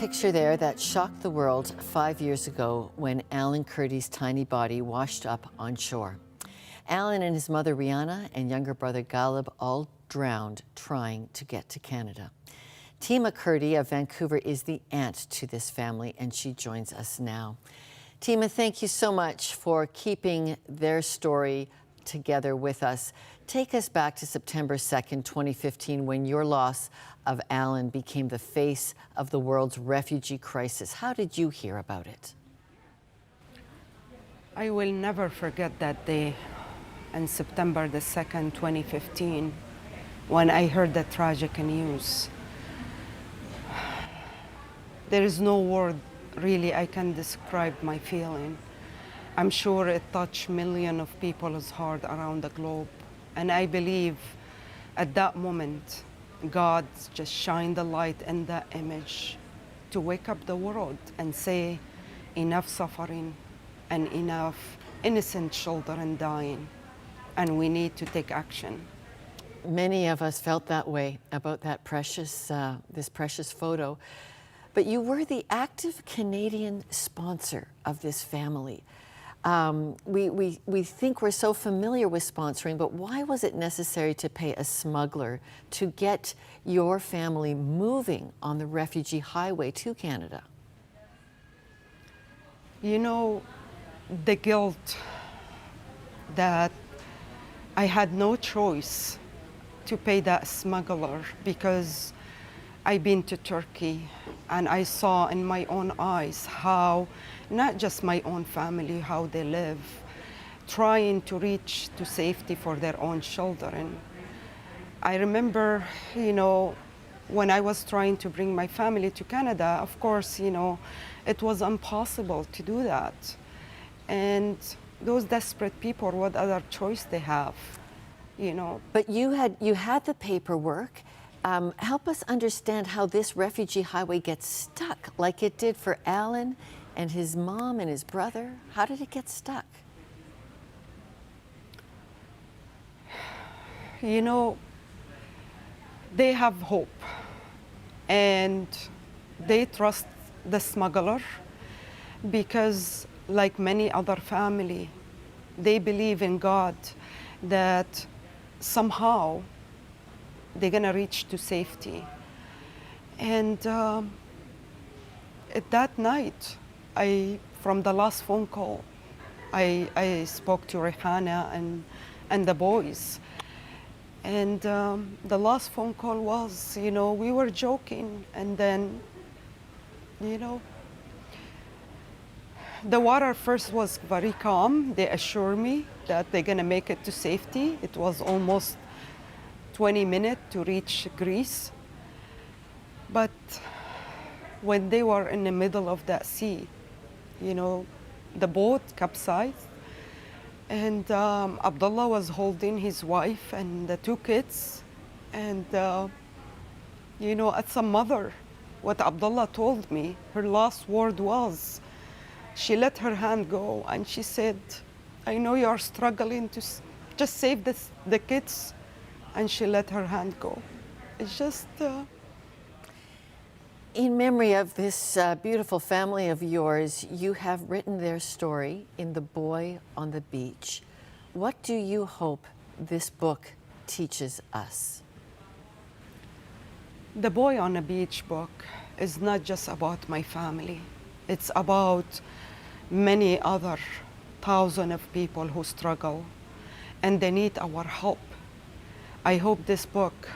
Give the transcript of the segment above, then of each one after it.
picture there that shocked the world 5 years ago when Alan Kurdi's tiny body washed up on shore. Alan and his mother Rihanna and younger brother Galib all drowned trying to get to Canada. Tima Kurdi of Vancouver is the aunt to this family, and she joins us now. Tima, thank you so much for keeping their story together with us. Take us back to September 2nd, 2015, when your loss of Alan became the face of the world's refugee crisis. How did you hear about it? I will never forget that day on September the 2nd, 2015, when I heard the tragic news. There is no word really I can describe my feeling. I'm sure it touched millions of people's heart around the globe. And I believe at that moment, God just shined the light in that image to wake up the world and say, enough suffering and enough innocent children dying, and we need to take action. Many of us felt that way about that this precious photo. But you were the active Canadian sponsor of this family. We think we're so familiar with sponsoring, but why was it necessary to pay a smuggler to get your family moving on the refugee highway to Canada? You know, the guilt that I had no choice to pay that smuggler, because I've been to Turkey and I saw in my own eyes how, not just my own family, how they live, trying to reach to safety for their own children. I remember, you know, when I was trying to bring my family to Canada, of course, you know, it was impossible to do that. And those desperate people, what other choice they have, you know? But you had the paperwork. Help us understand how this refugee highway gets stuck, like it did for Alan and his mom and his brother. How did it get stuck? You know, they have hope, and they trust the smuggler because, like many other family, they believe in God that somehow they're gonna reach to safety. And at that night, from the last phone call, I spoke to Rihanna and the boys. And the last phone call was, you know, we were joking, and then, you know, the water first was very calm. They assured me that they're gonna make it to safety. It was almost 20 minutes to reach Greece. But when they were in the middle of that sea, you know, the boat capsized, and Abdullah was holding his wife and the two kids. And, you know, as a mother, what Abdullah told me, her last word was, she let her hand go and she said, I know you are struggling to just save the kids. And she let her hand go. It's just... In memory of this beautiful family of yours, you have written their story in The Boy on the Beach. What do you hope this book teaches us? The Boy on the Beach book is not just about my family. It's about many other thousands of people who struggle and they need our help. I hope this book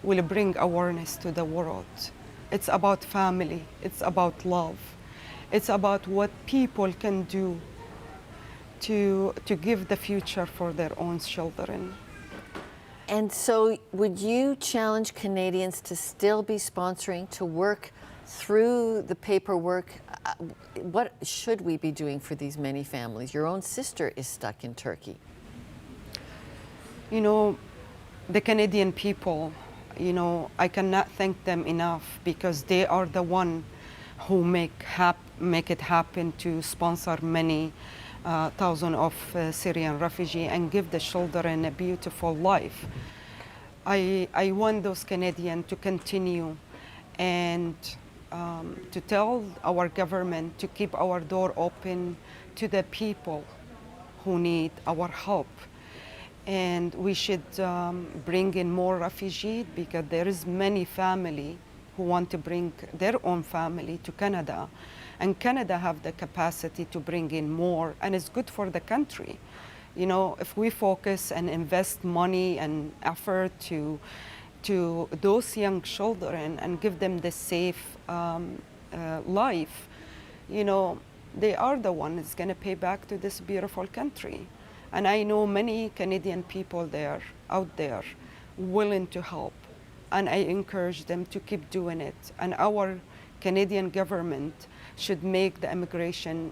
will bring awareness to the world. It's about family, it's about love, it's about what people can do to give the future for their own children. And so would you challenge Canadians to still be sponsoring, to work through the paperwork? What should we be doing for these many families? Your own sister is stuck in Turkey. You know, the Canadian people, you know, I cannot thank them enough because they are the one who make it happen to sponsor many thousands of Syrian refugees and give the children a beautiful life. I want those Canadians to continue and to tell our government to keep our door open to the people who need our help. And we should bring in more refugees, because there is many family who want to bring their own family to Canada. And Canada have the capacity to bring in more, and it's good for the country. You know, if we focus and invest money and effort to those young children and give them the safe life, you know, they are the ones that's going to pay back to this beautiful country. And I know many Canadian people there, out there, willing to help. And I encourage them to keep doing it. And our Canadian government should make the immigration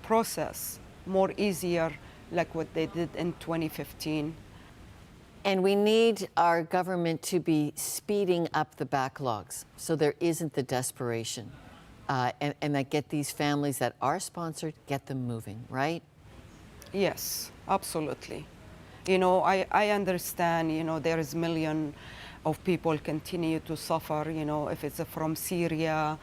process more easier, like what they did in 2015. And we need our government to be speeding up the backlogs so there isn't the desperation. And that get these families that are sponsored, get them moving, right? Yes, absolutely. You know, I understand, you know, there is millions of people continue to suffer, you know, if it's from Syria,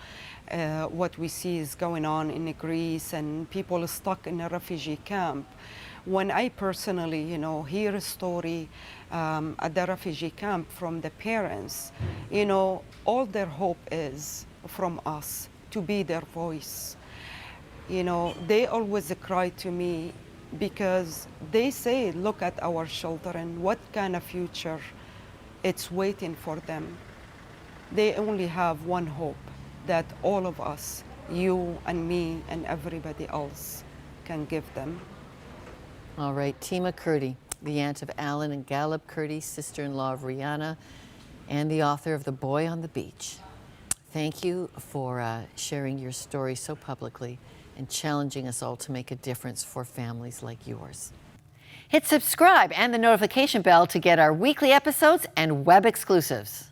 what we see is going on in Greece, and people stuck in a refugee camp. When I personally, you know, hear a story at the refugee camp from the parents, you know, all their hope is from us to be their voice. You know, they always cry to me because they say, look at our children, what kind of future it's waiting for them. They only have one hope, that all of us, you and me and everybody else, can give them. All right, Tima Kurdi, the aunt of Alan and Gallup Kurdi, sister-in-law of Rihanna, and the author of The Boy on the Beach. Thank you for sharing your story so publicly and challenging us all to make a difference for families like yours. Hit subscribe and the notification bell to get our weekly episodes and web exclusives.